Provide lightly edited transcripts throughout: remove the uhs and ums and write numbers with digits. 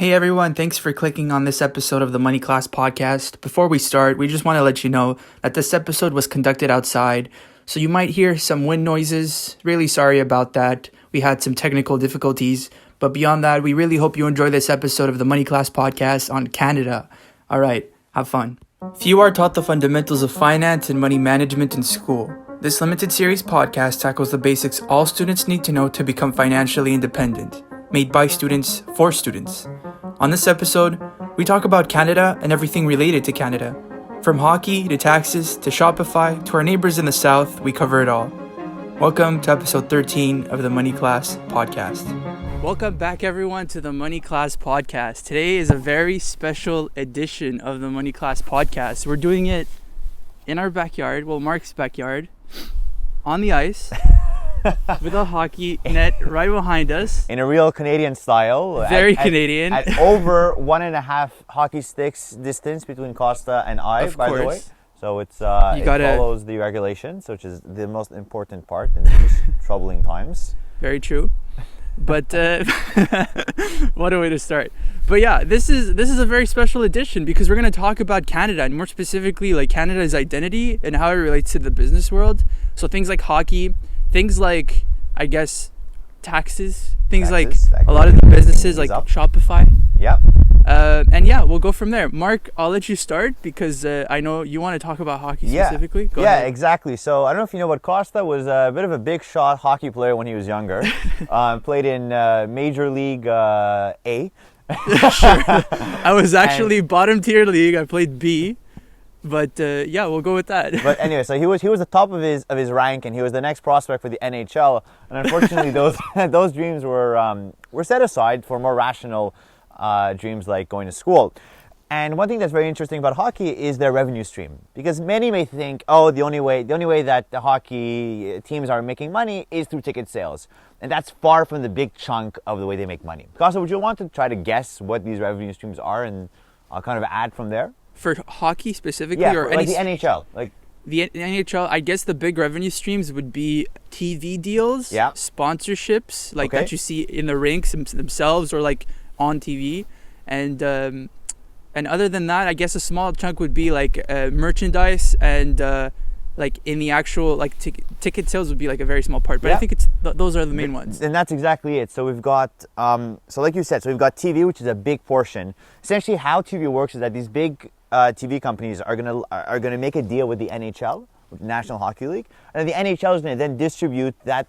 Hey everyone, thanks for clicking on this episode of the Money Class Podcast. Before we start, we just want to let you know that this episode was conducted outside, so you might hear some wind noises. Really sorry about that. We had some technical difficulties, but beyond that, we really hope you enjoy this episode of the Money Class Podcast on Canada. All right, have fun. Few are taught the fundamentals of finance and money management in school. This limited series podcast tackles the basics all students need to know to become financially independent, made by students for students. On this episode, we talk about Canada and everything related to Canada. From hockey to taxes to Shopify to our neighbours in the South, we cover it all. Welcome to episode 13 of the Money Class Podcast. Welcome back, everyone, to the Money Class Podcast. Today is a very special edition of the Money Class Podcast. We're doing it in our backyard, Marc's backyard, on the ice. With a hockey net right behind us. In a real Canadian style. Very Canadian. At over 1.5 hockey sticks distance between Kosta and I, by the way. So it follows the regulations, which is the most important part in these troubling times. Very true. But what a way to start. But yeah, this is a very special edition because we're going to talk about Canada, and more specifically like Canada's identity and how it relates to the business world. So things like hockey, things like, I guess, taxes, things like a lot of the businesses like Shopify. Yep. And yeah, we'll go from there. Marc, I'll let you start because I know you want to talk about hockey specifically. Go ahead. Exactly. So I don't know if you know, but Kosta was a bit of a big shot hockey player when he was younger. Played in Major League A. Sure. I was actually bottom tier league. I played B. But yeah, we'll go with that. But anyway, so he was the top of his rank, and he was the next prospect for the NHL. And unfortunately, those dreams were set aside for more rational dreams like going to school. And one thing that's very interesting about hockey is their revenue stream, because many may think, the only way that the hockey teams are making money is through ticket sales, and that's far from the big chunk of the way they make money. Kosta, would you want to try to guess what these revenue streams are, and I'll kind of add from there? For hockey specifically, or like the NHL, the NHL, I guess the big revenue streams would be TV deals, sponsorships, that you see in the rinks themselves or like on TV, and other than that, I guess a small chunk would be like merchandise and like in the actual like ticket sales would be like a very small part, but I think it's those are the main ones. And that's exactly it. So we've got so like you said, we've got TV, which is a big portion. Essentially, how TV works is that these big TV companies are gonna make a deal with the NHL, with the National Hockey League, and the NHL is gonna then distribute that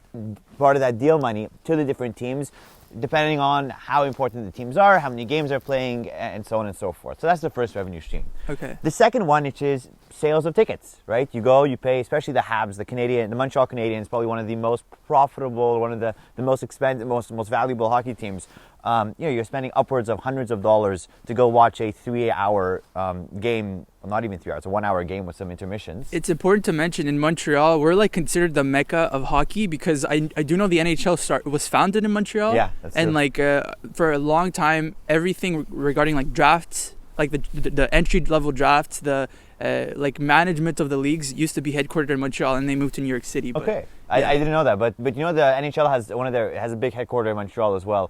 part of that deal money to the different teams, depending on how important the teams are, how many games they're playing, and so on and so forth. So that's the first revenue stream. Okay. The second one, which is sales of tickets, right? You go, you pay, especially the Habs, the Montreal Canadiens, probably one of the most profitable, one of the most expensive, most valuable hockey teams. You're spending upwards of hundreds of dollars to go watch a 3-hour game, well, not even 3 hours, a 1-hour game with some intermissions. It's important to mention in Montreal, we're like considered the Mecca of hockey because I do know the NHL was founded in Montreal. Yeah, that's and true. Like for a long time, everything regarding like drafts, like the entry level drafts, the like management of the leagues used to be headquartered in Montreal, and they moved to New York City. But, okay, yeah. I didn't know that, but you know the NHL has a big headquarters in Montreal as well.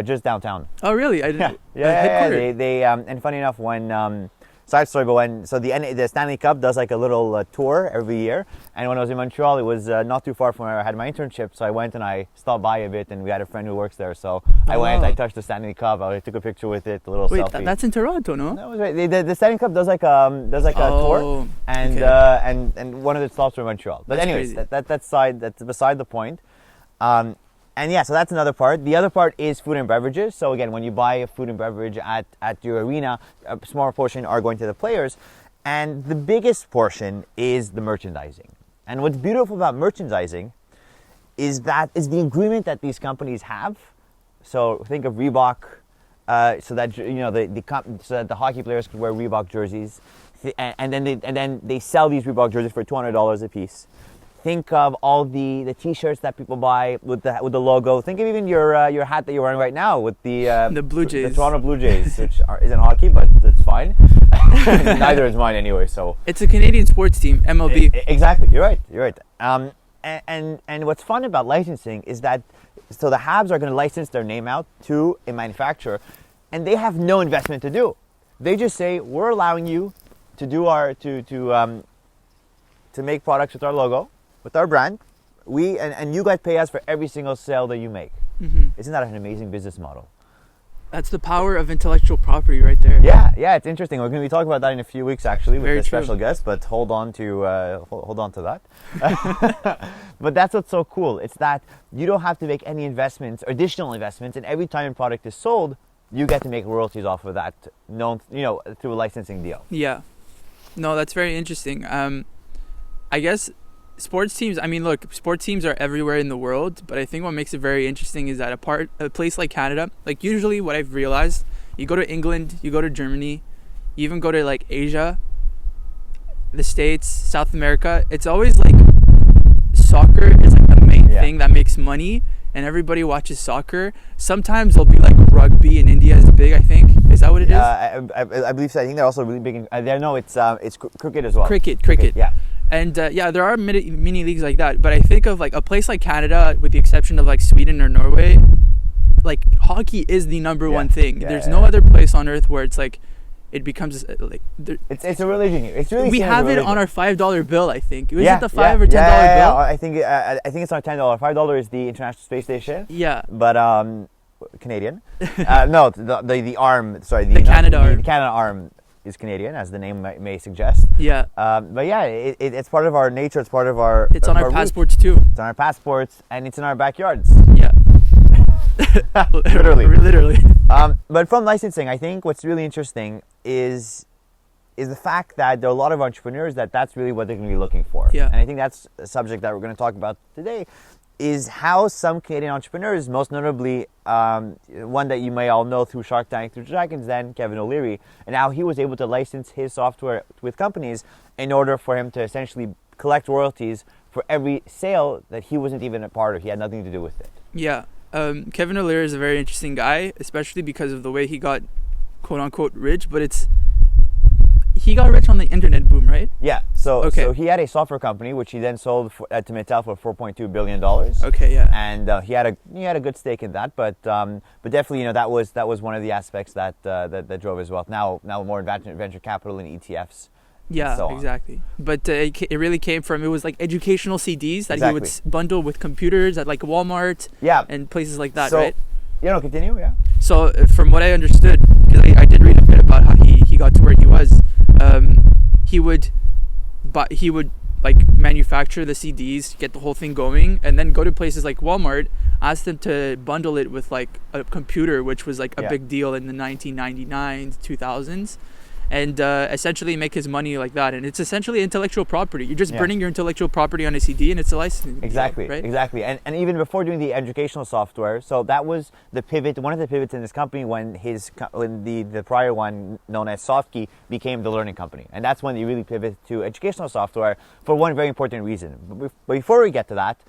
Just downtown. Oh, really? I didn't. Yeah. They and funny enough, when side story, but when the Stanley Cup does like a little tour every year, and when I was in Montreal, it was not too far from where I had my internship, so I went and I stopped by a bit, and we had a friend who works there, so I went, I touched the Stanley Cup, I took a picture with it, a little selfie. Wait, that's in Toronto, no? That was right. The Stanley Cup does like a tour, and okay. and one of the stops were Montreal. But that's anyways, crazy. that's beside the point. And yeah, so that's another part. The other part is food and beverages. So again, when you buy a food and beverage at your arena, a small portion are going to the players. And the biggest portion is the merchandising. And what's beautiful about merchandising is the agreement that these companies have. So think of Reebok, so that the hockey players could wear Reebok jerseys, and then they sell these Reebok jerseys for $200 a piece. Think of all the T-shirts that people buy with the logo. Think of even your hat that you're wearing right now with the Blue Jays, the Toronto Blue Jays, which isn't hockey, but it's fine. Neither is mine anyway. So it's a Canadian sports team, MLB. Exactly, you're right. And what's fun about licensing is that so the Habs are going to license their name out to a manufacturer. and they have no investment to do. They just say, we're allowing you to do to make products with our logo, with our brand. And you guys pay us for every single sale that you make. Isn't that an amazing business model? That's the power of intellectual property right there. Yeah, it's interesting. We're going to be talking about that in a few weeks, actually, with a special guest. But hold on to that. But that's what's so cool. It's that you don't have to make any investments, or additional investments, and every time a product is sold, you get to make royalties off of that, through a licensing deal. Yeah, no, that's very interesting. I guess sports teams. I mean, look, sports teams are everywhere in the world, but I think what makes it very interesting is that a place like Canada, like usually what I've realized, you go to England, you go to Germany, you even go to like Asia, the States, South America. It's always like soccer is like the main thing that makes money, and everybody watches soccer. Sometimes there'll be like rugby in India is big, I think. Is that what it is? I believe so. I think they're also really big in it's cricket as well. Cricket. Yeah. And there are mini leagues like that, but I think of like a place like Canada, with the exception of like Sweden or Norway, like hockey is the number one thing. There's no other place on earth where it's like it becomes like it's a religion. It's really we have it on our $5 bill. I think it it the $5 or $10 bill. I think it's on $10. $5 is the International Space Station. Yeah, but Canadian. No, the arm. Sorry, the Canada arm. The Canada arm is Canadian, as the name may suggest. Yeah. But yeah, it's part of our nature. It's part of our. It's on our passports too. It's on our passports, and it's in our backyards. Yeah. Literally. But from licensing, I think what's really interesting is the fact that there are a lot of entrepreneurs that's really what they're going to be looking for. Yeah. And I think that's a subject that we're going to talk about today, is how some Canadian entrepreneurs, most notably one that you may all know through Shark Tank, through Dragon's Den, Kevin O'Leary, and how he was able to license his software with companies in order for him to essentially collect royalties for every sale that he wasn't even a part of. He had nothing to do with it. Yeah. Kevin O'Leary is a very interesting guy, especially because of the way he got quote-unquote rich, but he got rich on the internet boom, right? Yeah. So he had a software company which he then sold to Mattel for $4.2 billion. Okay, yeah. And he had a good stake in that, but definitely that was one of the aspects that drove his wealth. Now more venture capital and ETFs. Yeah, and so on. Exactly. But it really came from, it was like educational CDs that he would bundle with computers at like Walmart. Yeah. And places like that, right? Continue. Yeah. So from what I understood, because I did read a bit about how he got to where he was. He would like manufacture the CDs, get the whole thing going, and then go to places like Walmart, ask them to bundle it with like a computer, which was like a big deal in the 1999s, 2000s, and essentially make his money like that. And it's essentially intellectual property. You're just burning your intellectual property on a CD, and it's a licensing deal, right? Exactly. And even before doing the educational software, so that was the pivot, one of the pivots in this company when the prior one, known as Softkey, became the learning company. And that's when they really pivoted to educational software for one very important reason. But before we get to that,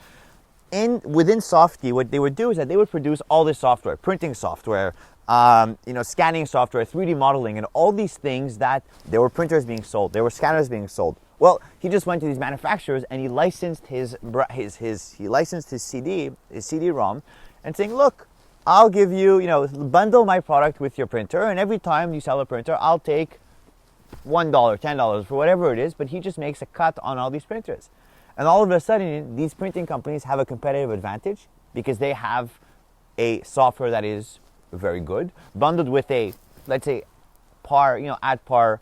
within Softkey, what they would do is that they would produce all this software, printing software, scanning software, 3D modeling, and all these things that there were printers being sold, there were scanners being sold. Well, he just went to these manufacturers and he licensed his CD-ROM, and saying, look, I'll give you, bundle my product with your printer, and every time you sell a printer, I'll take $1, $10 for whatever it is, but he just makes a cut on all these printers. And all of a sudden, these printing companies have a competitive advantage because they have a software that is very good, bundled with a, let's say, at par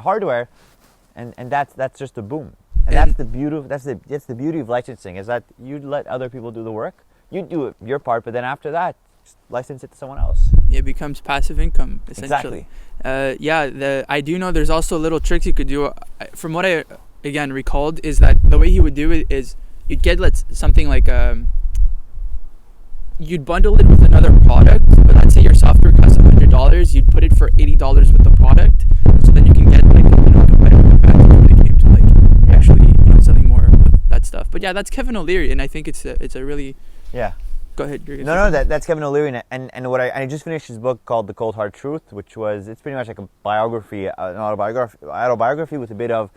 hardware, and that's just a boom. And that's the beauty of licensing, is that you let other people do the work, you do your part, but then after that, just license it to someone else. It becomes passive income, essentially. Exactly. I do know there's also little tricks you could do. From what I again recalled, is that the way he would do it is you'd get something like you'd bundle it with another product, but let's say your software costs $100, you'd put it for $80 with the product, so then you can get like competitive advantage when it came to actually selling more of that stuff. But yeah, that's Kevin O'Leary, and I think it's a really Go ahead. That's Kevin O'Leary, and what I just finished his book called The Cold Hard Truth, it's pretty much like a biography, an autobiography with a bit of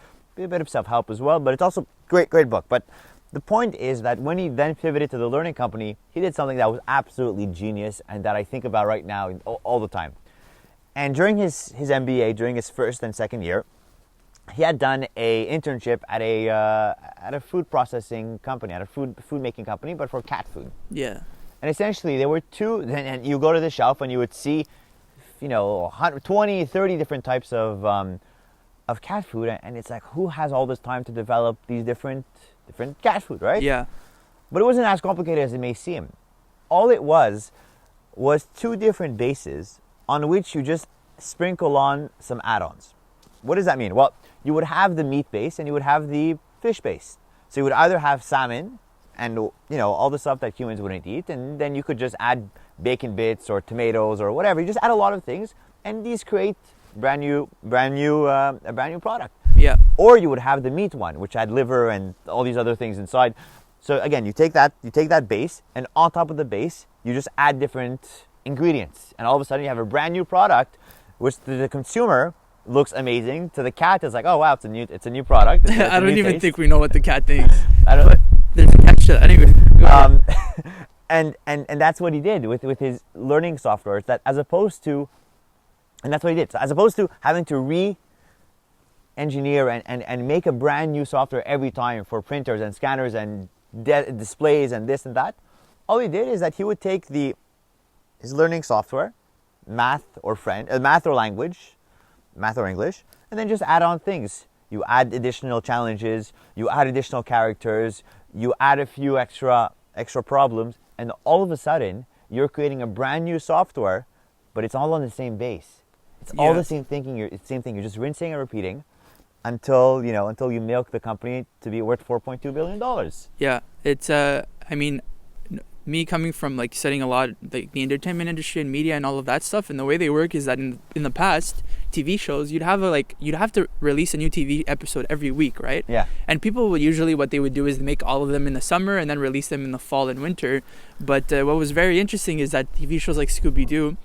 self-help as well, but it's also great book. But the point is that when he then pivoted to the learning company, he did something that was absolutely genius and that I think about right now all the time. And during his MBA, during his first and second year, he had done a internship at a food processing company, at a food making company, but for cat food. Yeah. And essentially, there were two, and you go to the shelf and you would see, 20, 30 different types of cat food, and it's like, who has all this time to develop these different cat food, right? Yeah. But it wasn't as complicated as it may seem. All it was two different bases on which you just sprinkle on some add-ons. What does that mean? Well, you would have the meat base and you would have the fish base. So you would either have salmon and all the stuff that humans wouldn't eat, and then you could just add bacon bits or tomatoes or whatever. You just add a lot of things, and these create a brand new product. Yeah. Or you would have the meat one, which had liver and all these other things inside. So again, you take that base, and on top of the base, you just add different ingredients, and all of a sudden you have a brand new product, which to the consumer looks amazing. To the cat, it's like, oh wow, it's a new product. It's I don't even taste. think we know what the cat thinks. I don't. But there's a cat shit. Anyway. And that's what he did with his learning software. That as opposed to, and that's what he did. So as opposed to having to re-engineer and make a brand new software every time for printers and scanners and displays and this and that, all he did is that he would take his learning software, math or language, math or English, and then just add on things. You add additional challenges, you add additional characters, you add a few extra problems, and all of a sudden you're creating a brand new software, but it's all on the same base. It's all the same thinking. It's the same thing. You're just rinsing and repeating until you milk the company to be worth $4.2 billion. Yeah, it's me coming from like studying a lot like the entertainment industry and media and all of that stuff, and the way they work is that in the past TV shows you'd have to release a new TV episode every week, right? Yeah. And people would usually, what they would do is make all of them in the summer and then release them in the fall and winter. But what was very interesting is that TV shows like Scooby-Doo,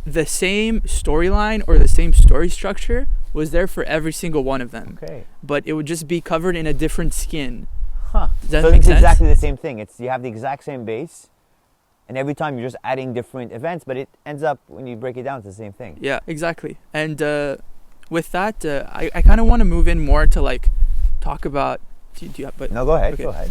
the same storyline or the same story structure was there for every single one of them. Okay. But it would just be covered in a different skin. Huh. Does that So make it's sense? exactly the same thing. You have the exact same base, and every time you're just adding different events, but it ends up, when you break it down, it's the same thing. Yeah, exactly. And with that, I kind of want to move in more to like talk about. Do you have, but No, go ahead. okay. Go ahead.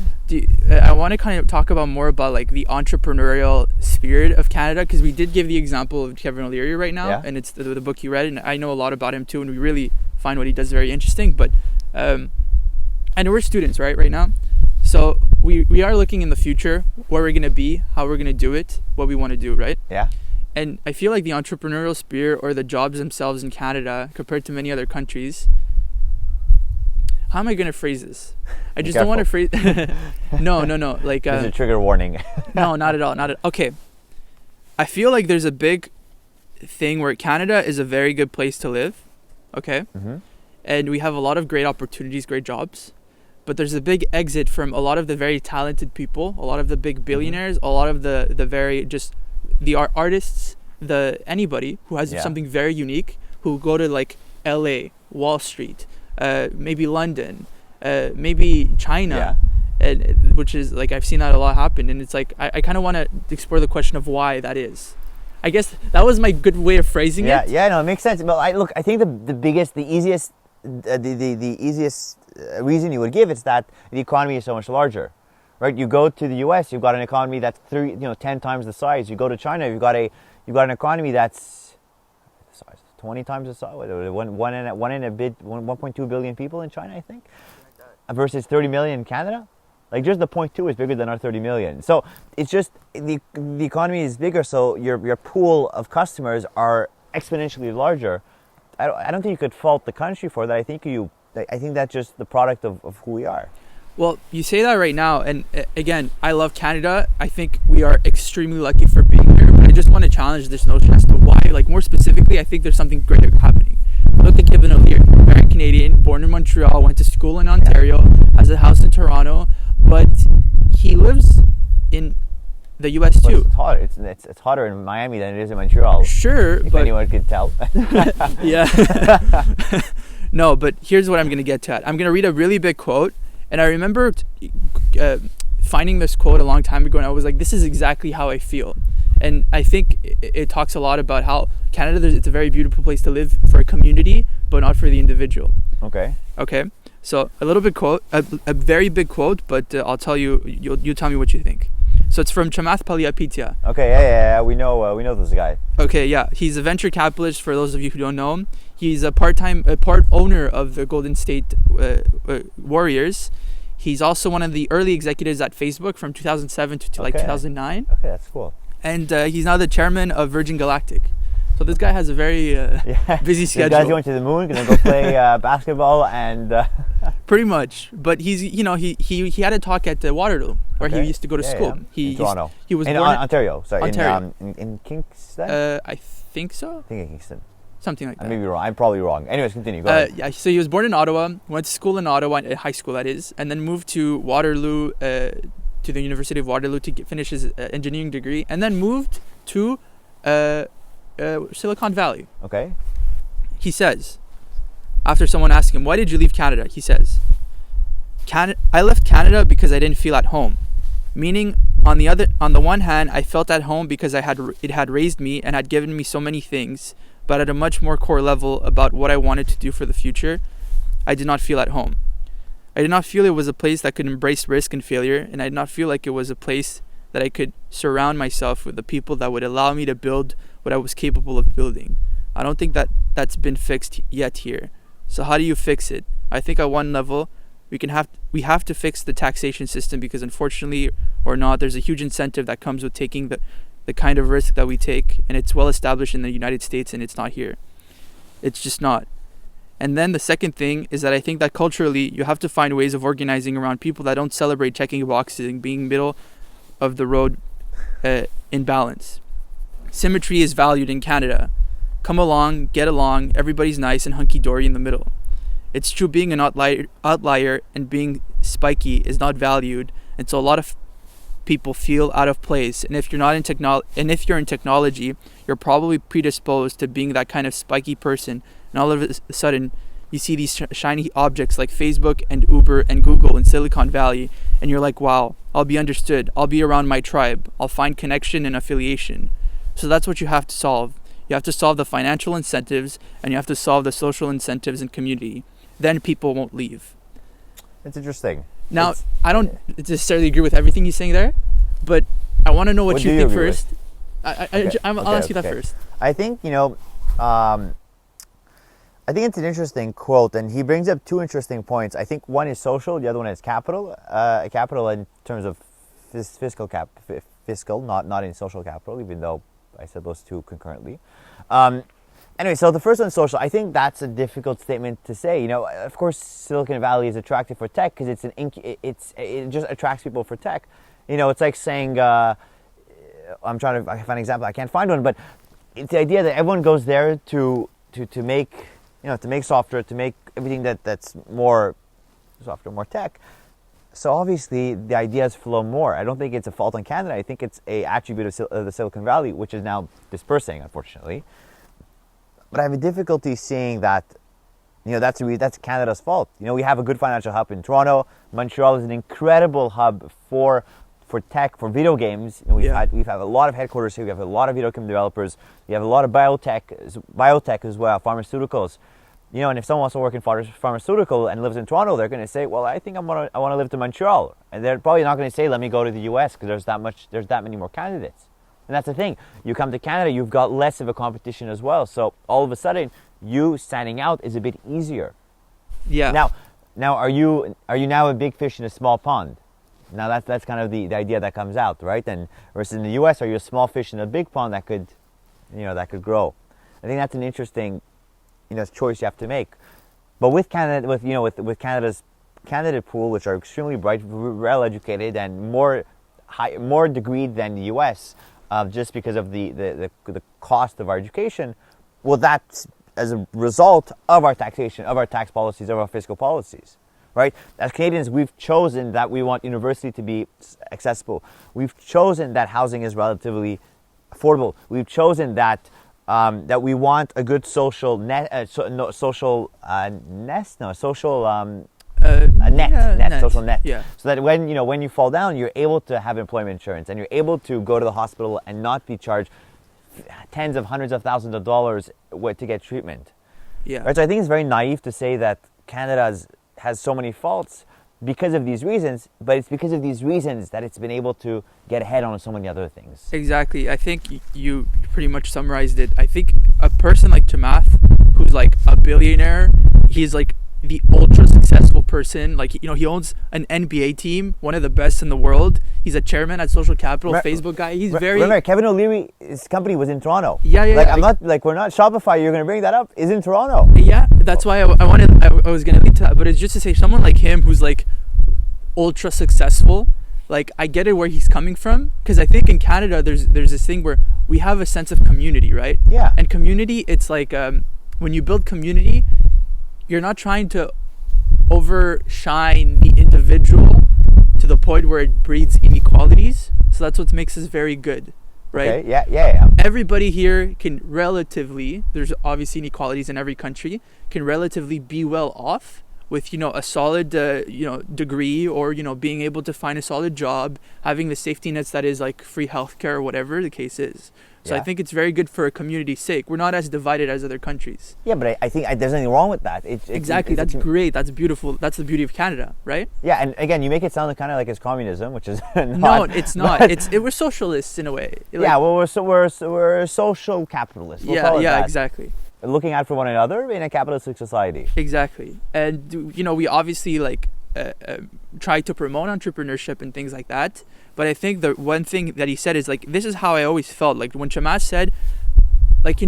I want to kind of talk about more about like the entrepreneurial spirit of Canada, because we did give the example of Kevin O'Leary right now, Yeah. and it's the book you read, and I know a lot about him too, and we really find what he does very interesting. But and we're students, right now. So we are looking in the future, where we're going to be, how we're going to do it, what we want to do, right? Yeah. And I feel like the entrepreneurial spirit or the jobs themselves in Canada compared to many other countries. How am I going to phrase this? I just don't want to phrase... No. Like, There's a trigger warning. No, not at all. Okay. I feel like there's a big thing where Canada is a very good place to live. Okay? Mm-hmm. And we have a lot of great opportunities, great jobs. But there's a big exit from a lot of the very talented people, a lot of the big billionaires, a lot of the very just the artists, anybody who has something very unique, who go to like LA, Wall Street, maybe London, maybe China, and which is like I've seen that a lot happen, and it's like I kind of want to explore the question of why that is. I guess that was my good way of phrasing it. Yeah, no, it makes sense. But I think the easiest reason you would give is that the economy is so much larger, right? You go to the U.S., you've got an economy that's 10 times the size. You go to China, you've got an economy that's 20 times the size. 1.2 billion people in China, I think, versus 30 million in Canada. Like just the 0.2 is bigger than our 30 million. So it's just the economy is bigger, so your pool of customers are exponentially larger. I don't think you could fault the country for that. I think that's just the product of who we are. Well, you say that right now, and again, I love Canada. I think we are extremely lucky for being here. But I just want to challenge this notion as to why. Like more specifically, I think there's something great happening. Look at Kevin O'Leary, very Canadian, born in Montreal, went to school in Ontario, has a house in Toronto, but he lives in the U.S. too. It's hotter. It's hotter in Miami than it is in Montreal. Sure, if but anyone could tell. Yeah. No, but here's what I'm going to get to. I'm going to read a really big quote. And I remember finding this quote a long time ago, and I was like, this is exactly how I feel. And I think it talks a lot about how Canada, it's a very beautiful place to live for a community, but not for the individual. Okay. So a little bit quote, a very big quote, but I'll tell you, you tell me what you think. So it's from Chamath Palihapitiya. Okay, yeah, we know this guy. Okay, yeah, he's a venture capitalist. For those of you who don't know him, he's a part owner of the Golden State Warriors. He's also one of the early executives at Facebook from 2007 to 2009. Okay, that's cool. And he's now the chairman of Virgin Galactic. So this guy has a very busy schedule. This guy's going to the moon, gonna go play basketball and. Pretty much, but he's he had a talk at Waterloo where he used to go to school. Yeah. In Toronto. He was in born Ontario. Sorry, Ontario. in Kingston. I think so. I think in Kingston. Something like that. I may be wrong. I'm probably wrong. Anyways, continue. Go ahead. Yeah. So he was born in Ottawa. Went to school in Ottawa, high school that is, and then moved to Waterloo, to the University of Waterloo to finish his engineering degree, and then moved to Silicon Valley. Okay. He says, after someone asked him, "Why did you leave Canada?" He says, "I left Canada because I didn't feel at home. Meaning, on the one hand, I felt at home because it had raised me and had given me so many things, but at a much more core level about what I wanted to do for the future, I did not feel at home. I did not feel it was a place that could embrace risk and failure, and I did not feel like it was a place that I could surround myself with the people that would allow me to build what I was capable of building. I don't think that's been fixed yet here. So how do you fix it? I think at one level, we have to fix the taxation system, because unfortunately or not, there's a huge incentive that comes with taking the kind of risk that we take, and it's well established in the United States, and it's not here. It's just not. And then the second thing is that I think that culturally, you have to find ways of organizing around people that don't celebrate checking boxes and being middle of the road in balance. Symmetry is valued in Canada. Come along, get along, everybody's nice and hunky-dory in the middle. It's true, being an outlier and being spiky is not valued, and so a lot of people feel out of place. And if you're in technology, you're probably predisposed to being that kind of spiky person. And all of a sudden, you see these shiny objects like Facebook and Uber and Google in Silicon Valley, and you're like, wow, I'll be understood. I'll be around my tribe. I'll find connection and affiliation. So that's what you have to solve. You have to solve the financial incentives, and you have to solve the social incentives and community. Then people won't leave. It's interesting. Now, I don't necessarily agree with everything he's saying there, but I want to know what you think first. I'll ask you that first. I think, I think it's an interesting quote, and he brings up two interesting points. I think one is social, the other one is capital. Capital in terms of fiscal, not in social capital, even though I said those two concurrently. Anyway, so the first one is social. I think that's a difficult statement to say. Of course, Silicon Valley is attractive for tech because it just attracts people for tech. It's like saying, I'm trying to find an example. I can't find one, but it's the idea that everyone goes there to make software, to make everything that's more software, more tech. So obviously the ideas flow more. I don't think it's a fault on Canada. I think it's a attribute of the Silicon Valley, which is now dispersing, unfortunately. But I have a difficulty seeing that, that's Canada's fault. We have a good financial hub in Toronto. Montreal is an incredible hub for tech, for video games. We've had a lot of headquarters here. We have a lot of video game developers. We have a lot of biotech as well, pharmaceuticals. And if someone wants to work in pharmaceutical and lives in Toronto, they're going to say, well, I think I want to live to Montreal. And they're probably not going to say, let me go to the US, because there's that many more candidates. And that's the thing. You come to Canada, you've got less of a competition as well. So all of a sudden, you standing out is a bit easier. Yeah. Now, are you now a big fish in a small pond? Now that's kind of the idea that comes out, right? And versus in the U.S., are you a small fish in a big pond that could grow? I think that's an interesting, choice you have to make. But with Canada, with Canada's candidate pool, which are extremely bright, well educated, and more degreed than the U.S., just because of the cost of our education, well, that's as a result of our taxation, of our tax policies, of our fiscal policies. Right? As Canadians, we've chosen that we want university to be accessible. We've chosen that housing is relatively affordable. We've chosen that we want a good social social net. Yeah. So that when you fall down, you're able to have employment insurance, and you're able to go to the hospital and not be charged tens of hundreds of thousands of dollars to get treatment. Yeah. Right. So I think it's very naive to say that Canada has so many faults because of these reasons, but it's because of these reasons that it's been able to get ahead on so many other things. Exactly. I think you pretty much summarized it. I think a person like Chamath, who's like a billionaire, he's like the ultra successful person. Like, he owns an NBA team, one of the best in the world. He's a chairman at Social Capital, Facebook guy. He's very... Remember, Kevin O'Leary, his company was in Toronto. Yeah. We're not Shopify, you're going to bring that up, is in Toronto. Yeah, that's why I was going to lead to that. But it's just to say, someone like him who's like ultra successful, like, I get it where he's coming from, because I think in Canada there's this thing where we have a sense of community, right? Yeah. And community, it's like when you build community, you're not trying to overshine the individual to the point where it breeds inequalities. So that's what makes us very good, right? Okay. Yeah. Everybody here can relatively, there's obviously inequalities in every country, can relatively be well off with, a solid, degree, or, being able to find a solid job, having the safety nets that is like free healthcare or whatever the case is. So I think it's very good for a community's sake. We're not as divided as other countries. Yeah, but I think there's nothing wrong with that. Exactly. That's great. That's beautiful. That's the beauty of Canada, right? Yeah, and again, you make it sound kind of like it's communism, which is not. No, it's not. We're socialists in a way. We're social capitalists. We'll call it that. Exactly. Looking out for one another in a capitalistic society. Exactly. And we obviously try to promote entrepreneurship and things like that. But I think the one thing that he said is like, this is how I always felt. Like when Chamath said, like,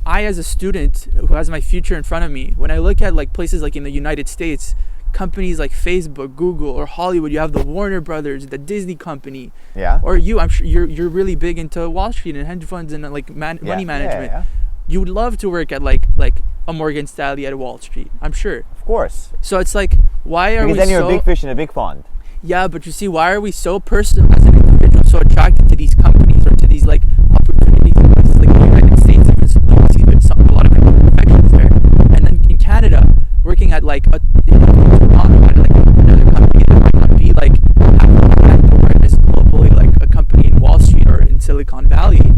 I as a student who has my future in front of me, when I look at like places like in the United States, companies like Facebook, Google, or Hollywood, you have the Warner Brothers, the Disney company. Yeah. Or I'm sure you're really big into Wall Street and hedge funds and like money management. Yeah. You would love to work at like a Morgan Stanley at Wall Street, I'm sure. Of course. So it's like, why are we so... Because then you're a big fish in a big pond. Yeah, but you see, why are we so personal as an individual, so attracted to these companies or to these like opportunities in places like the United States? Even so, you see there's a lot of imperfections there. And then in Canada, working at like another company that might not be like having awareness globally, like a company in Wall Street or in Silicon Valley,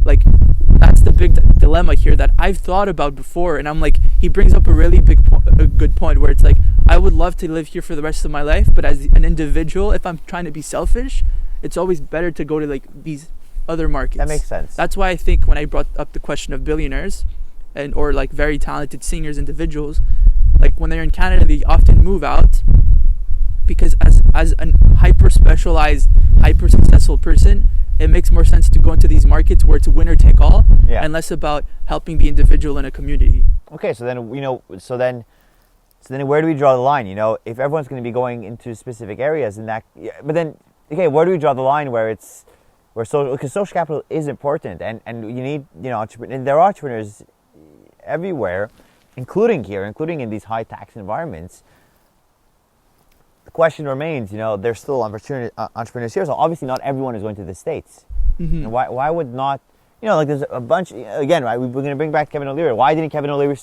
like that's the big dilemma here that I've thought about before. And I'm like, he brings up a really good point where it's like, I would love to live here for the rest of my life, but as an individual, if I'm trying to be selfish, it's always better to go to like these other markets. That makes sense. That's why I think when I brought up the question of billionaires or like very talented seniors individuals, like when they're in Canada, they often move out because as a hyper specialized, hyper successful person, it makes more sense to go into these markets where it's winner take all and less about helping the individual in a community. Okay, so then where do we draw the line? If everyone's going to be going into specific areas but then where do we draw the line because social capital is important and you need, and there are entrepreneurs everywhere, including in these high tax environments. The question remains, there's still entrepreneurs here, so obviously not everyone is going to the States. Mm-hmm. And why would not, there's a bunch, again, right, we're going to bring back Kevin O'Leary. Why didn't Kevin O'Leary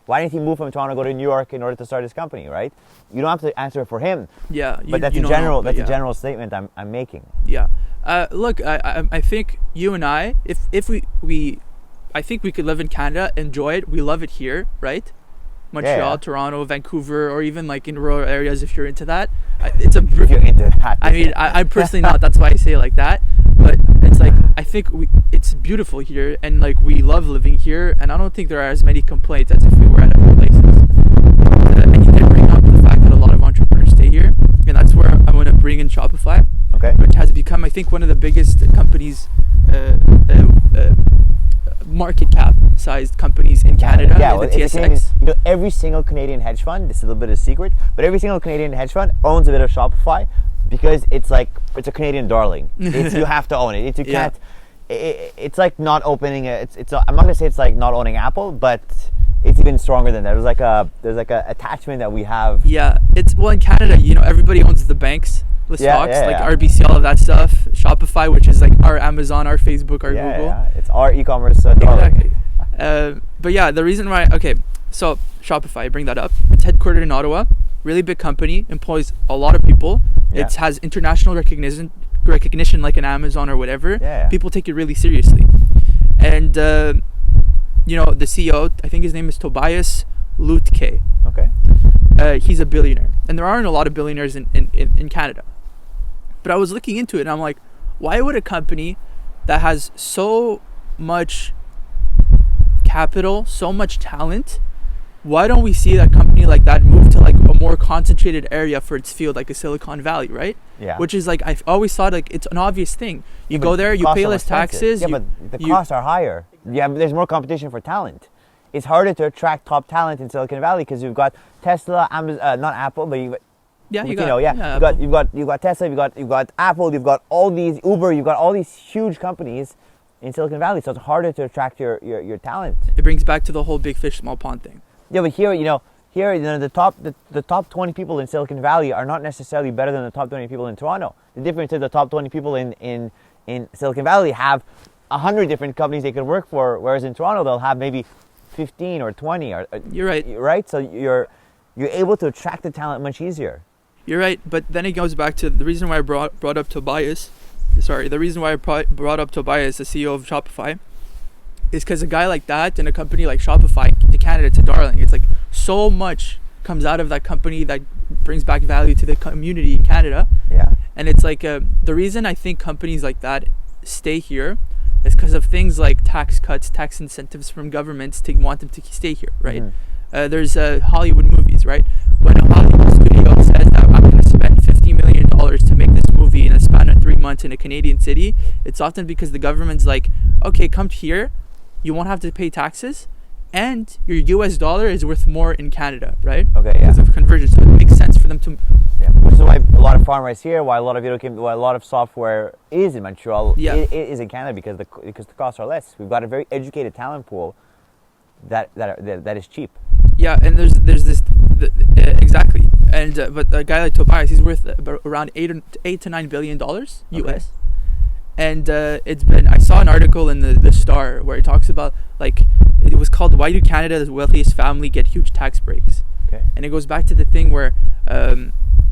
why didn't he move from Toronto, go to New York in order to start his company, right? You don't have to answer for him. Yeah. But that's a general statement I'm making. Yeah. Look, I think you and I, if we I think we could live in Canada, enjoy it. We love it here, right? Montreal, Toronto, Vancouver, or even like in rural areas if you're into that. If you're into that. I mean, I'm personally not. That's why I say it like that. But it's like, I think it's beautiful here, and like we love living here, and I don't think there are as many complaints as if we were at other places. And you did bring up the fact that a lot of entrepreneurs stay here, and that's where I'm going to bring in Shopify, which has become, I think, one of the biggest companies, market cap sized companies in Canada. Yeah, the TSX. Every single Canadian hedge fund, this is a little bit of a secret, but every single Canadian hedge fund owns a bit of Shopify because it's a Canadian darling. You have to own it. You can't. It's like not opening. I'm not gonna say it's like not owning Apple, but it's even stronger than that. There's like a attachment that we have. Yeah, in Canada, everybody owns the banks. The stocks, RBC, all of that stuff. Shopify, which is like our Amazon, our Facebook, our Google. Yeah, it's our e-commerce darling. Exactly. But yeah, the reason why, so Shopify, bring that up. It's headquartered in Ottawa. really big company, employs a lot of people. Yeah. It has international recognition like an Amazon or whatever. Yeah. People take it really seriously. And you know, the CEO, I think his name is Tobias Lutke. Okay. He's a billionaire, and there aren't a lot of billionaires in Canada. But I was looking into it, and I'm like, why would a company that has so much capital, so much talent, why don't we see that company like that move to like a more concentrated area for its field, like a Silicon Valley, right? Yeah. Which is like, I've always thought like it's an obvious thing. You go there, you pay less taxes. Yeah, but the costs are higher. Yeah, there's more competition for talent. It's harder to attract top talent in Silicon Valley because you've got Tesla, Amazon, not Apple, but you've got Tesla, you've got Apple, you've got all these Uber, you've got all these huge companies in Silicon Valley, so it's harder to attract your talent. It brings back to the whole big fish, small pond thing. Yeah, but here, the top 20 people in Silicon Valley are not necessarily better than the top 20 people in Toronto. The difference is the top 20 people in Silicon Valley have 100 different companies they could work for, whereas in Toronto they'll have maybe 15 or 20. You're right. Right? So you're able to attract the talent much easier. You're right, but then it goes back to the reason why I brought up Tobias. The reason why I brought up Tobias, the CEO of Shopify, is because a guy like that in a company like Shopify, in Canada, it's a darling. It's like so much comes out of that company that brings back value to the community in Canada. Yeah. And it's like the reason I think companies like that stay here is because of things like tax cuts, tax incentives from governments to want them to stay here, right? There's Hollywood movies, right? When a Hollywood studio says that I'm going to spend $50 million to make this movie in a span of 3 months in a Canadian city, it's often because the government's like, okay, come here, you won't have to pay taxes, and your US dollar is worth more in Canada, right? Okay, yeah. Because of conversion, so it makes sense for them to... Yeah, which is why a lot of farmers here, why a lot of video game, why a lot of software is in Montreal, is in Canada because the costs are less. We've got a very educated talent pool that is cheap. Yeah, and there's this exactly, and but a guy like Tobias, he's worth around $8 to $9 billion US, Okay. and it's been. I saw an article in the Star where it talks about like it was called "Why Do Canada's Wealthiest Family Get Huge Tax Breaks?" Okay. And it goes back to the thing where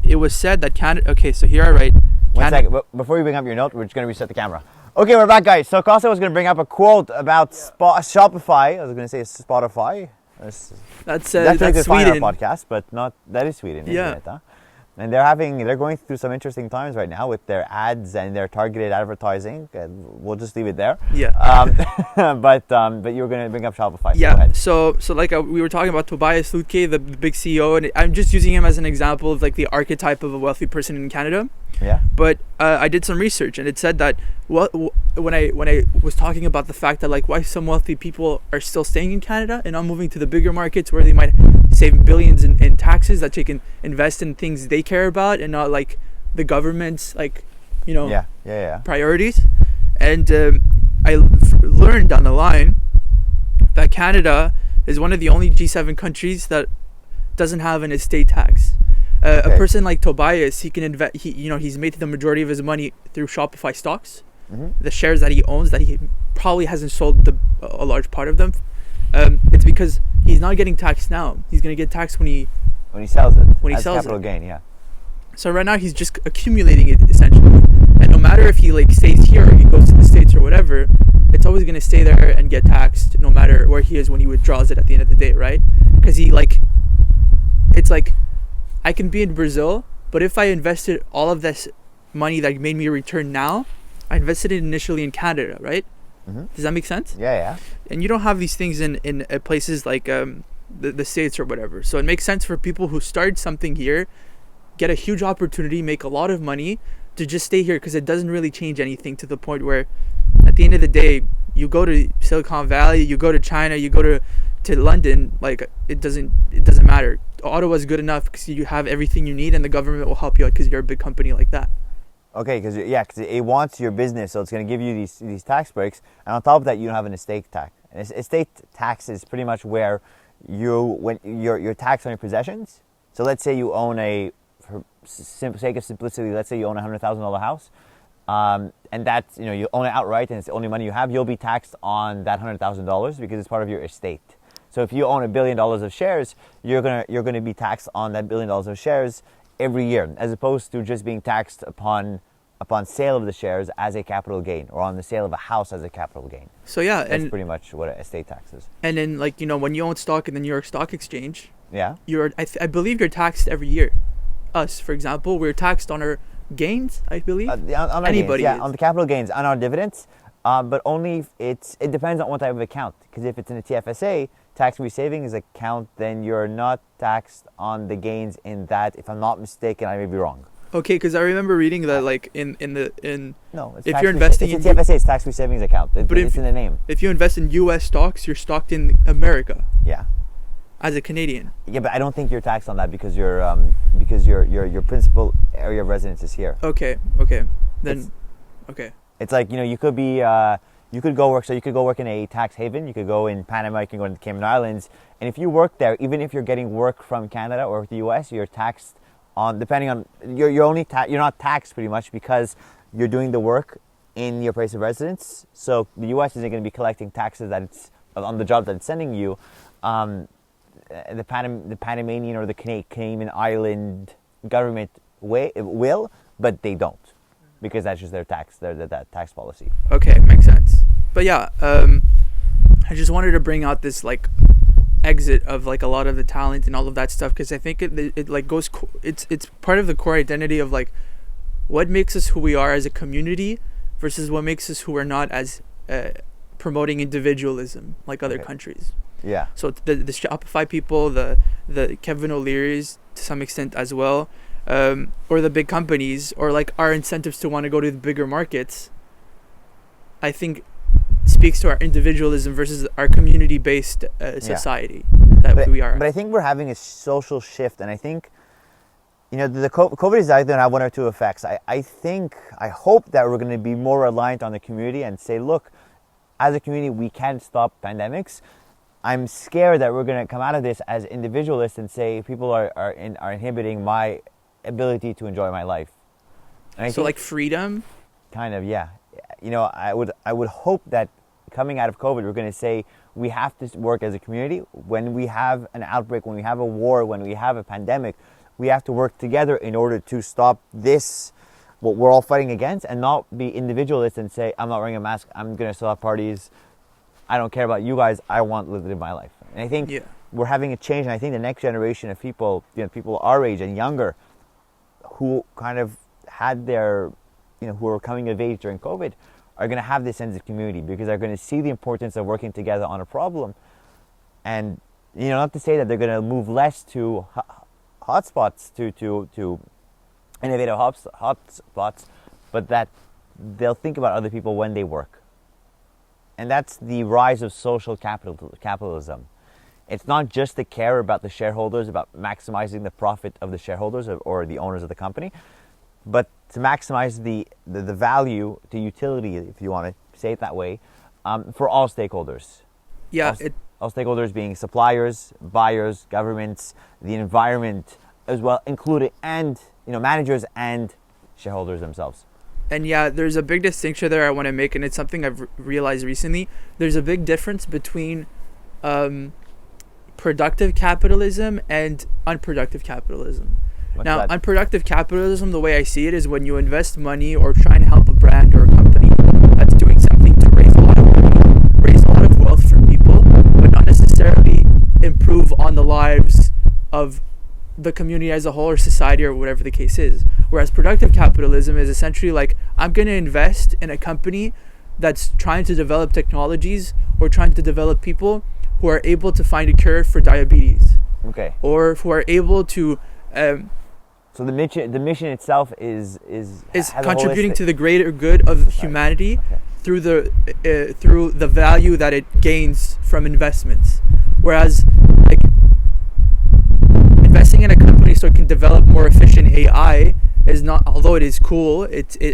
it was said that Canada. Okay, so here I write. One second, before you bring up your note, we're just going to reset the camera. Okay, we're back, guys. So Kosta was going to bring up a quote about Shopify. I was going to say Spotify. That's Sweden. Our podcast, but that is Sweden, isn't Yeah. it? Huh? And they're going through some interesting times right now with their ads and their targeted advertising. And we'll just leave it there. Yeah. But you were going to bring up Shopify. Yeah. Go ahead. So like we were talking about Tobias Lutke, the big CEO, and I'm just using him as an example of like the archetype of a wealthy person in Canada. Yeah. But I did some research, and it said that when I was talking about the fact that like why some wealthy people are still staying in Canada and not moving to the bigger markets where they might save billions in taxes that they can invest in things they care about and not like the government's like priorities. And I learned down the line that Canada is one of the only G7 countries that doesn't have an estate tax. Okay. A person like Tobias, he can invest. He's made the majority of his money through Shopify stocks, the shares that he owns that he probably hasn't sold a large part of them. It's because he's not getting taxed now. He's gonna get taxed when he sells it. When he sells capital it. gain, yeah. So right now he's just accumulating it essentially, and no matter if he like stays here or he goes to the States or whatever, it's always gonna stay there and get taxed no matter where he is when he withdraws it at the end of the day, right? Because it's like. I can be in Brazil, but if I invested all of this money that made me a return now, I invested it initially in Canada, right? Does that make sense? Yeah. And you don't have these things in places like the States or whatever. So it makes sense for people who start something here, get a huge opportunity, make a lot of money, to just stay here because it doesn't really change anything to the point where at the end of the day, you go to Silicon Valley, you go to China, you go to London, like it doesn't matter. Ottawa's good enough because you have everything you need and the government will help you out because you're a big company like that. Okay, because it wants your business, so it's going to give you these tax breaks, and on top of that, you don't have an estate tax. And estate tax is pretty much where your tax on your possessions. So let's say you own for sake of simplicity, let's say you own a $100,000 house, and that's you own it outright, and it's the only money you have. You'll be taxed on that $100,000 because it's part of your estate. So if you own $1 billion of shares, you're gonna be taxed on that $1 billion of shares every year, as opposed to just being taxed upon sale of the shares as a capital gain, or on the sale of a house as a capital gain. So yeah, That's pretty much what estate tax is. And then, like, when you own stock in the New York Stock Exchange, Yeah. I believe you're taxed every year. Us, for example, we're taxed on our gains, I believe. On our Anybody gains, is. on the capital gains, on our dividends, but only if it depends on what type of account. Because if it's in a TFSA, tax-free savings account, then you're not taxed on the gains in that. If I'm not mistaken, I may be wrong. Okay, because I remember reading that, like, No, it's if you're investing it's a TFSA, it's tax-free savings account. It's in the name. If you invest in U.S. stocks, you're stocked in America. Yeah. As a Canadian. Yeah, but I don't think you're taxed on that because your principal area of residence is here. Okay. Then, okay. It's like, you could be you could go work in a tax haven. You could go in Panama. You can go in the Cayman Islands, and if you work there, even if you're getting work from Canada or the U.S., you're taxed on, depending on you're not taxed pretty much because you're doing the work in your place of residence. So the U.S. isn't going to be collecting taxes that it's on the job that it's sending you. The Panamanian or the Cayman Island government will, but they don't, because that's just their tax policy. Okay, makes sense. But yeah, I just wanted to bring out this, like, exit of, like, a lot of the talent and all of that stuff, because I think it like goes it's part of the core identity of, like, what makes us who we are as a community versus what makes us who we're not, as promoting individualism like other countries. Yeah. So the Shopify people, the Kevin O'Leary's to some extent as well, or the big companies, or, like, our incentives to want to go to the bigger markets, I think speaks to our individualism versus our community-based society we are. But I think we're having a social shift, and I think, the COVID is either going to have one or two effects. I hope that we're going to be more reliant on the community and say, look, as a community, we can stop pandemics. I'm scared that we're going to come out of this as individualists and say people are inhibiting my ability to enjoy my life. And so, like, freedom? Kind of, yeah. I would hope that coming out of COVID, we're going to say we have to work as a community. When we have an outbreak, when we have a war, when we have a pandemic, we have to work together in order to stop this, what we're all fighting against, and not be individualists and say, I'm not wearing a mask, I'm going to still have parties, I don't care about you guys, I want to live my life. And I think we're having a change, and I think the next generation of people, people our age and younger, who kind of had their, who are coming of age during COVID, are going to have this sense of community, because they're going to see the importance of working together on a problem. And, not to say that they're going to move less to hotspots, to innovative hotspots, but that they'll think about other people when they work. And that's the rise of social capitalism. It's not just to care about the shareholders, about maximizing the profit of the shareholders or the owners of the company, but to maximize the value, the utility, if you want to say it that way, for all stakeholders. Yeah. All stakeholders being suppliers, buyers, governments, the environment as well, including, and managers and shareholders themselves. And yeah, there's a big distinction there I want to make, and it's something I've realized recently. There's a big difference between productive capitalism and unproductive capitalism. Now, unproductive capitalism, the way I see it, is when you invest money or try and help a brand or a company that's doing something to raise a lot of money, raise a lot of wealth for people, but not necessarily improve on the lives of the community as a whole or society or whatever the case is. Whereas productive capitalism is essentially like, I'm going to invest in a company that's trying to develop technologies or trying to develop people who are able to find a cure for diabetes. Okay. Or who are able to... so the mission itself is contributing to the greater good of humanity through the value that it gains from investments. Whereas, like, investing in a company so it can develop more efficient AI is not, although it is cool,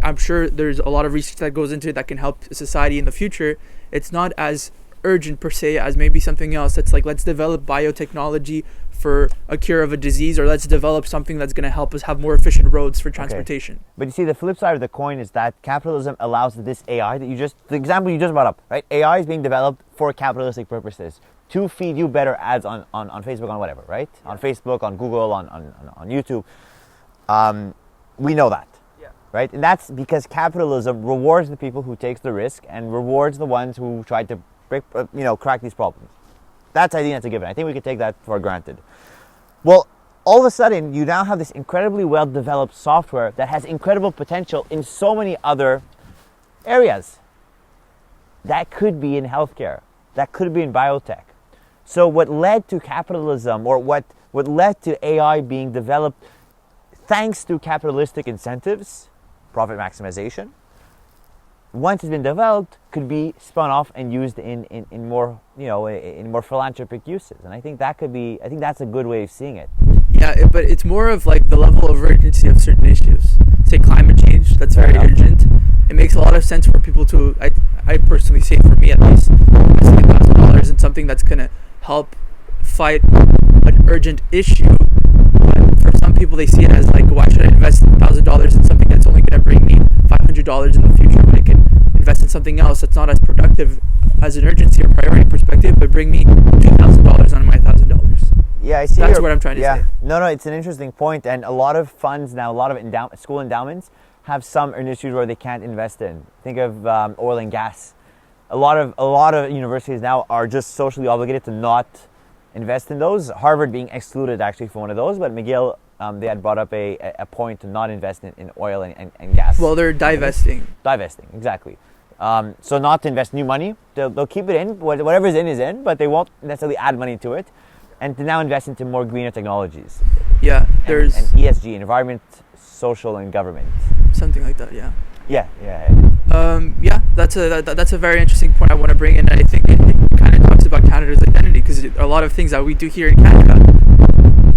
I'm sure there's a lot of research that goes into it that can help society in the future. It's not as urgent per se as maybe something else that's like, let's develop biotechnology for a cure of a disease, or let's develop something that's going to help us have more efficient roads for transportation. Okay. But you see, the flip side of the coin is that capitalism allows this AI the example you just brought up, right? AI is being developed for capitalistic purposes to feed you better ads on Facebook, on whatever, right? Yeah. On Facebook, on Google, on YouTube. We know that, right? And that's because capitalism rewards the people who takes the risk and rewards the ones who try to crack these problems. I think that's a given. I think we can take that for granted. Well, all of a sudden, you now have this incredibly well-developed software that has incredible potential in so many other areas. That could be in healthcare. That could be in biotech. So what led to capitalism, or what led to AI being developed thanks to capitalistic incentives, profit maximization, once it's been developed, could be spun off and used in more philanthropic uses. And I think that's a good way of seeing it. Yeah, but it's more of like the level of urgency of certain issues. Say climate change, that's very urgent. It makes a lot of sense for people to, I personally say, for me at least, investing $1,000 in something that's going to help fight an urgent issue. But for some people, they see it as like, why should I invest $1,000 in something that's only going to bring me $500 in the future, when I can invest in something else that's not as productive as an urgency or priority perspective, but bring me $2,000 on my $1,000. Yeah, I see. That's what I'm trying to say. No, it's an interesting point, and a lot of funds now, a lot of school endowments have some industries where they can't invest in. Think of oil and gas. A lot of universities now are just socially obligated to not invest in those. Harvard being excluded actually from one of those, but McGill, they had brought up a point to not invest in oil and gas. Well, they're divesting. Divesting, exactly. So not to invest new money. They'll keep it in. Whatever's in is in, but they won't necessarily add money to it. And to now invest into more greener technologies. Yeah, there's... And ESG, environment, social, and government. Something like that, yeah. Yeah. Yeah, that's a very interesting point I want to bring in. And I think it kind of talks about Canada's identity, because a lot of things that we do here in Canada,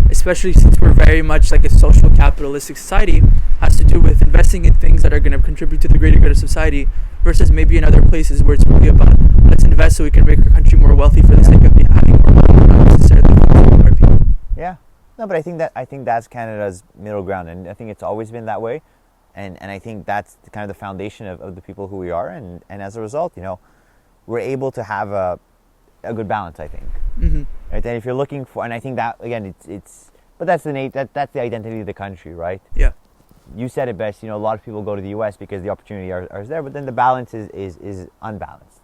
especially since we're very much like a social capitalistic society, has to do with investing in things that are going to contribute to the greater good of society, versus maybe in other places where it's really about, let's invest so we can make our country more wealthy for the sake of having more money, not necessarily for our people. Yeah. No, but I think that's Canada's middle ground, and I think it's always been that way. And I think that's kind of the foundation of the people who we are, and as a result, we're able to have a good balance, I think. Mm-hmm. Right? And if you're looking for, and I think that again, but that's the identity of the country, right? Yeah. You said it best. A lot of people go to the U.S. because the opportunity are there, but then the balance is unbalanced.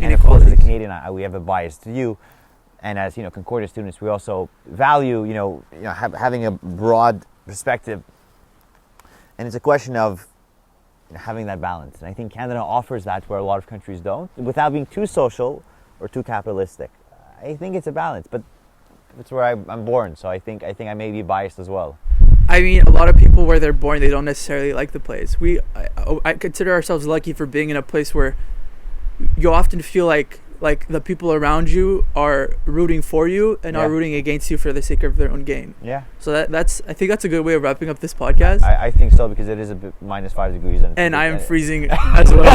And of course, as a Canadian, we have a biased view, and as Concordia students, we also value having a broad perspective. And it's a question of having that balance. And I think Canada offers that where a lot of countries don't, without being too social or too capitalistic. I think it's a balance, but it's where I'm born, so I think I may be biased as well. I mean, a lot of people where they're born, they don't necessarily like the place. I consider ourselves lucky for being in a place where you often feel like the people around you are rooting for you and are rooting against you for the sake of their own gain. Yeah. So I think that's a good way of wrapping up this podcast. I think so, because it is a bit -5 degrees. And I am freezing as well.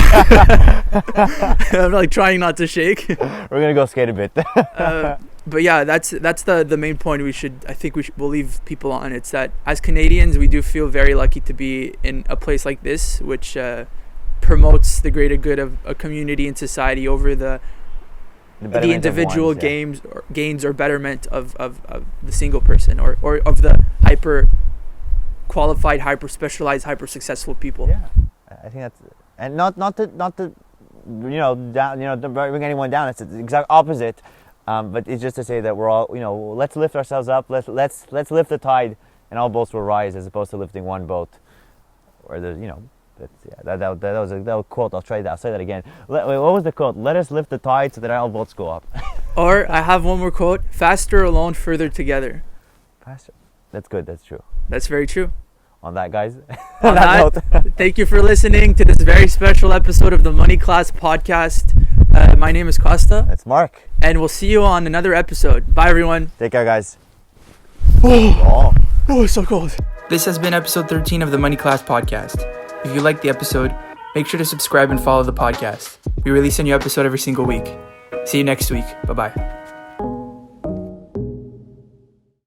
I'm like trying not to shake. We're gonna go skate a bit. But yeah, that's the main point we'll leave people on. It's that as Canadians, we do feel very lucky to be in a place like this, which promotes the greater good of a community and society over the individual gains or betterment of the single person or of the hyper qualified, hyper specialized, hyper successful people. Yeah, I think that's, and not to bring anyone down. It's the exact opposite. But it's just to say that we're all, let's lift ourselves up. Let's lift the tide, and all boats will rise, as opposed to lifting one boat. Or there's, that was a quote. I'll say that again. What was the quote? Let us lift the tide so that all boats go up. Or I have one more quote: faster alone, further together. Faster. That's good. That's true. That's very true. On that, guys. On that note, thank you for listening to this very special episode of the Money Class podcast. My name is Kosta. That's Marc. And we'll see you on another episode. Bye, everyone. Take care, guys. Oh, it's so cold. This has been episode 13 of the Money Class podcast. If you liked the episode, make sure to subscribe and follow the podcast. We release a new episode every single week. See you next week. Bye-bye.